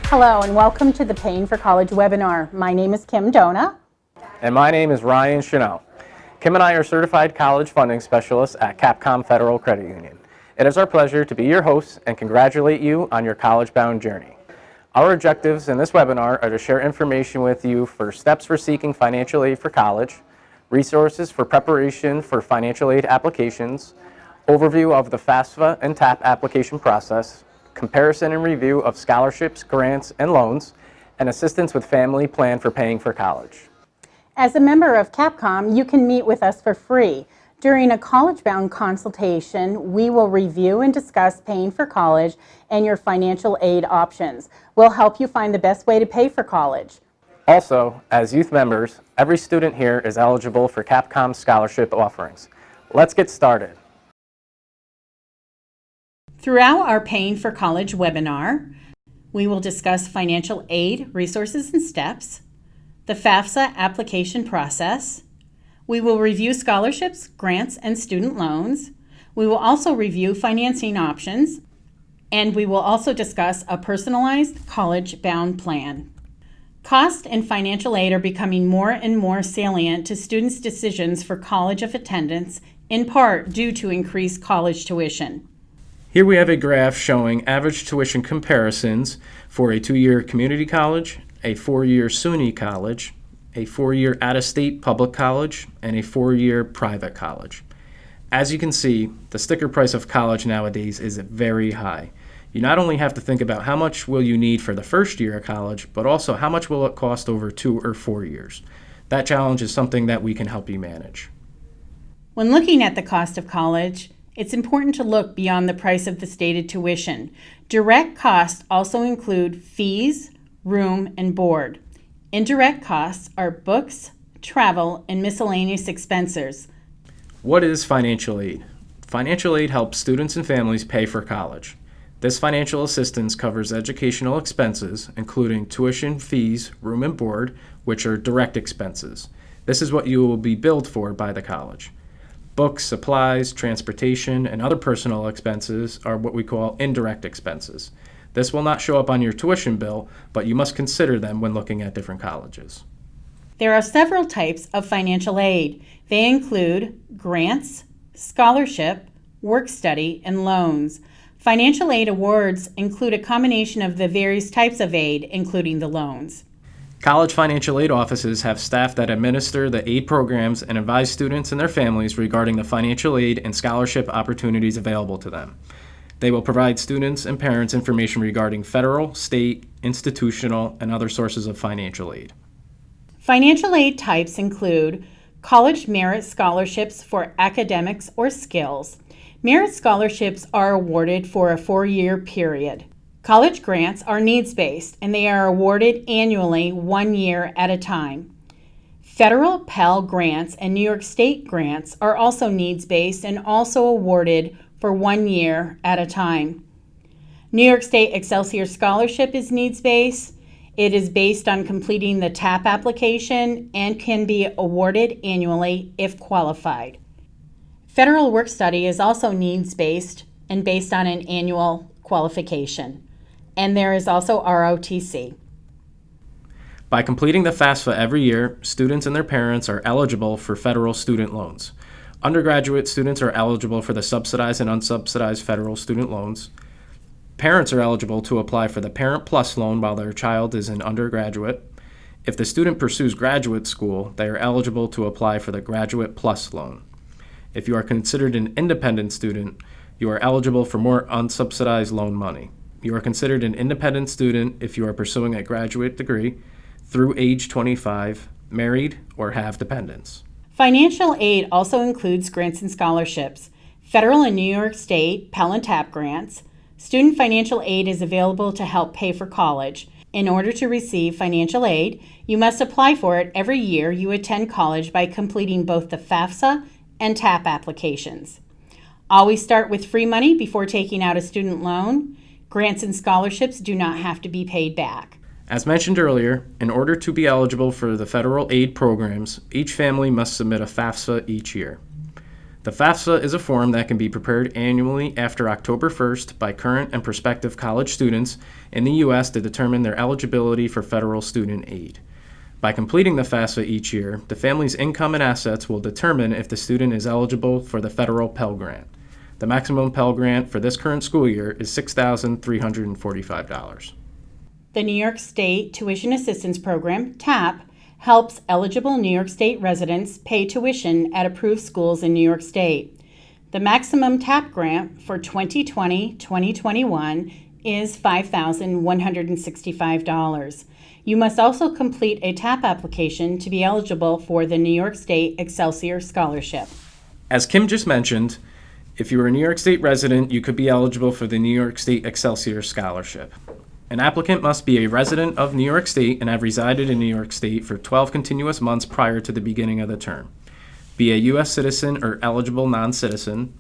Hello and welcome to the Paying for College webinar. My name is Kim Dona. And my name is Ryan Chanel. Kim and I are certified college funding specialists at Capcom Federal Credit Union. It is our pleasure to be your hosts and congratulate you on your college-bound journey. Our objectives in this webinar are to share information with you for steps for seeking financial aid for college, resources for preparation for financial aid applications, overview of the FAFSA and TAP application process, comparison and review of scholarships, grants, and loans, and assistance with family plan for paying for college. As a member of Capcom, you can meet with us for free. During a college-bound consultation, we will review and discuss paying for college and your financial aid options. We'll help you find the best way to pay for college. Also, as youth members, every student here is eligible for Capcom scholarship offerings. Let's get started. Throughout our Paying for College webinar, we will discuss financial aid resources and steps, the FAFSA application process. We will review scholarships, grants, and student loans. We will also review financing options, and we will also discuss a personalized college-bound plan. Cost and financial aid are becoming more and more salient to students' decisions for college of attendance, in part due to increased college tuition. Here we have a graph showing average tuition comparisons for a 2-year community college, a 4-year SUNY college, a 4-year out-of-state public college, and a 4-year private college. As you can see, the sticker price of college nowadays is very high. You not only have to think about how much will you need for the first year of college, but also how much will it cost over 2 or 4 years. That challenge is something that we can help you manage. When looking at the cost of college, it's important to look beyond the price of the stated tuition. Direct costs also include fees, room, and board. Indirect costs are books, travel, and miscellaneous expenses. What is financial aid? Financial aid helps students and families pay for college. This financial assistance covers educational expenses, including tuition, fees, room and board, which are direct expenses. This is what you will be billed for by the college. Books, supplies, transportation, and other personal expenses are what we call indirect expenses. This will not show up on your tuition bill, but you must consider them when looking at different colleges. There are several types of financial aid. They include grants, scholarship, work study, and loans. Financial aid awards include a combination of the various types of aid, including the loans. College financial aid offices have staff that administer the aid programs and advise students and their families regarding the financial aid and scholarship opportunities available to them. They will provide students and parents information regarding federal, state, institutional, and other sources of financial aid. Financial aid types include college merit scholarships for academics or skills. Merit scholarships are awarded for a 4-year period. College grants are needs-based, and they are awarded annually 1 year at a time. Federal Pell Grants and New York State grants are also needs-based and also awarded for 1 year at a time. New York State Excelsior Scholarship is needs-based. It is based on completing the TAP application and can be awarded annually if qualified. Federal Work Study is also needs-based and based on an annual qualification. And there is also ROTC. By completing the FAFSA every year, students and their parents are eligible for federal student loans. Undergraduate students are eligible for the subsidized and unsubsidized federal student loans. Parents are eligible to apply for the Parent Plus loan while their child is an undergraduate. If the student pursues graduate school, they are eligible to apply for the Graduate Plus loan. If you are considered an independent student, you are eligible for more unsubsidized loan money. You are considered an independent student if you are pursuing a graduate degree through age 25, married, or have dependents. Financial aid also includes grants and scholarships. Federal and New York State Pell and TAP grants. Student financial aid is available to help pay for college. In order to receive financial aid, you must apply for it every year you attend college by completing both the FAFSA and TAP applications. Always start with free money before taking out a student loan. Grants and scholarships do not have to be paid back. As mentioned earlier, in order to be eligible for the federal aid programs, each family must submit a FAFSA each year. The The FAFSA is a form that can be prepared annually after October 1st by current and prospective college students in the U.S. to determine their eligibility for federal student aid. By completing the FAFSA each year, the family's income and assets will determine if the student is eligible for the federal Pell Grant. The maximum Pell Grant for this current school year is $6,345. The New York State Tuition Assistance Program, TAP, helps eligible New York State residents pay tuition at approved schools in New York State. The maximum TAP grant for 2020-2021 is $5,165. You must also complete a TAP application to be eligible for the New York State Excelsior Scholarship. As Kim just mentioned, if you are a New York State resident, you could be eligible for the New York State Excelsior Scholarship. An applicant must be a resident of New York State and have resided in New York State for 12 continuous months prior to the beginning of the term, be a U.S. citizen or eligible non-citizen,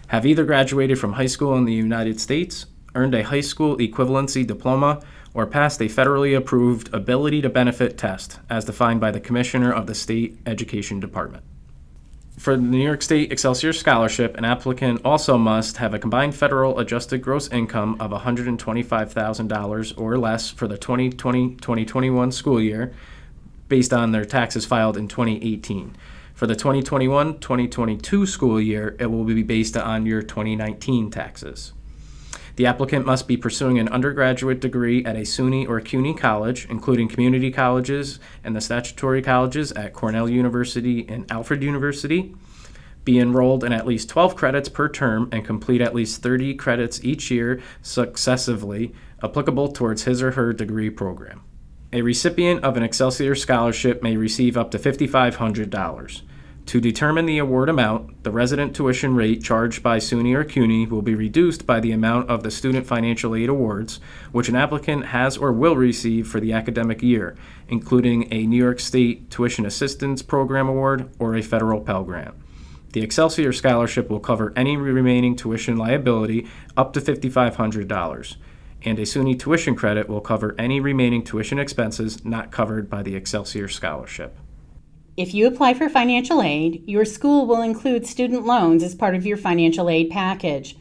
have either graduated from high school in the United States, earned a high school equivalency diploma, or passed a federally approved ability to benefit test as defined by the Commissioner of the State Education Department. For the New York State Excelsior Scholarship, an applicant also must have a combined federal adjusted gross income of $125,000 or less for the 2020-2021 school year based on their taxes filed in 2018. For the 2021-2022 school year, it will be based on your 2019 taxes. The applicant must be pursuing an undergraduate degree at a SUNY or CUNY college, including community colleges and the statutory colleges at Cornell University and Alfred University, be enrolled in at least 12 credits per term and complete at least 30 credits each year successively, applicable towards his or her degree program. A recipient of an Excelsior Scholarship may receive up to $5,500. To determine the award amount, the resident tuition rate charged by SUNY or CUNY will be reduced by the amount of the student financial aid awards, which an applicant has or will receive for the academic year, including a New York State Tuition Assistance Program award or a federal Pell Grant. The Excelsior Scholarship will cover any remaining tuition liability up to $5,500, and a SUNY tuition credit will cover any remaining tuition expenses not covered by the Excelsior Scholarship. If you apply for financial aid, your school will include student loans as part of your financial aid package.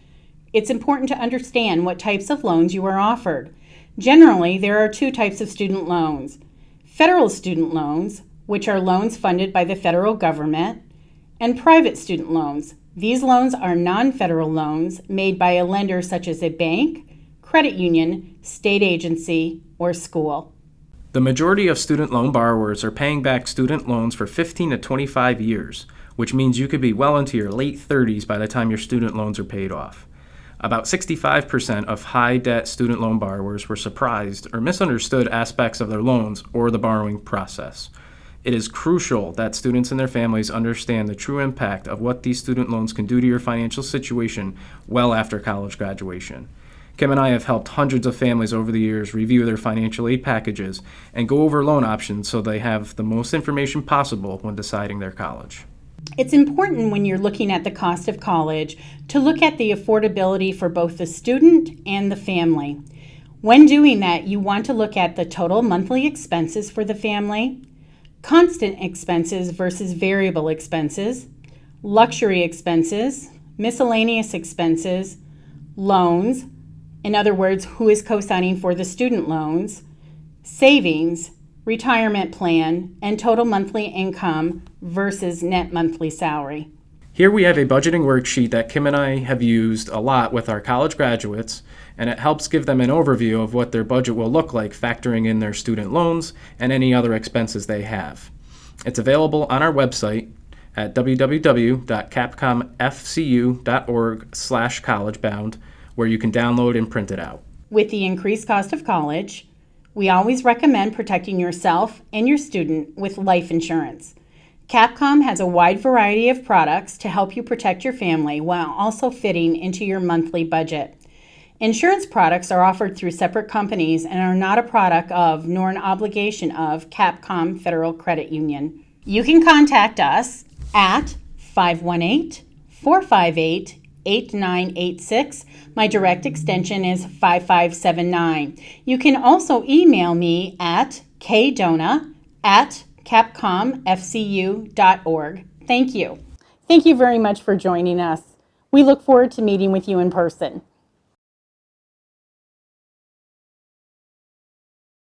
It's important to understand what types of loans you are offered. Generally, there are two types of student loans: federal student loans, which are loans funded by the federal government, and private student loans. These loans are non-federal loans made by a lender such as a bank, credit union, state agency, or school. The majority of student loan borrowers are paying back student loans for 15 to 25 years, which means you could be well into your late 30s by the time your student loans are paid off. About 65% of high-debt student loan borrowers were surprised or misunderstood aspects of their loans or the borrowing process. It is crucial that students and their families understand the true impact of what these student loans can do to your financial situation well after college graduation. Kim and I have helped hundreds of families over the years review their financial aid packages and go over loan options so they have the most information possible when deciding their college. It's important when you're looking at the cost of college to look at the affordability for both the student and the family. When doing that, you want to look at the total monthly expenses for the family, constant expenses versus variable expenses, luxury expenses, miscellaneous expenses, loans, in other words, who is co-signing for the student loans, savings, retirement plan, and total monthly income versus net monthly salary. Here we have a budgeting worksheet that Kim and I have used a lot with our college graduates, and it helps give them an overview of what their budget will look like, factoring in their student loans and any other expenses they have. It's available on our website at www.capcomfcu.org/collegebound, where you can download and print it out. With the increased cost of college, we always recommend protecting yourself and your student with life insurance. Capcom has a wide variety of products to help you protect your family while also fitting into your monthly budget. Insurance products are offered through separate companies and are not a product of nor an obligation of Capcom Federal Credit Union. You can contact us at 518-458-8986. My direct extension is 5579. You can also email me at kdona@capcomfcu.org. Thank you. Thank you very much for joining us. We look forward to meeting with you in person.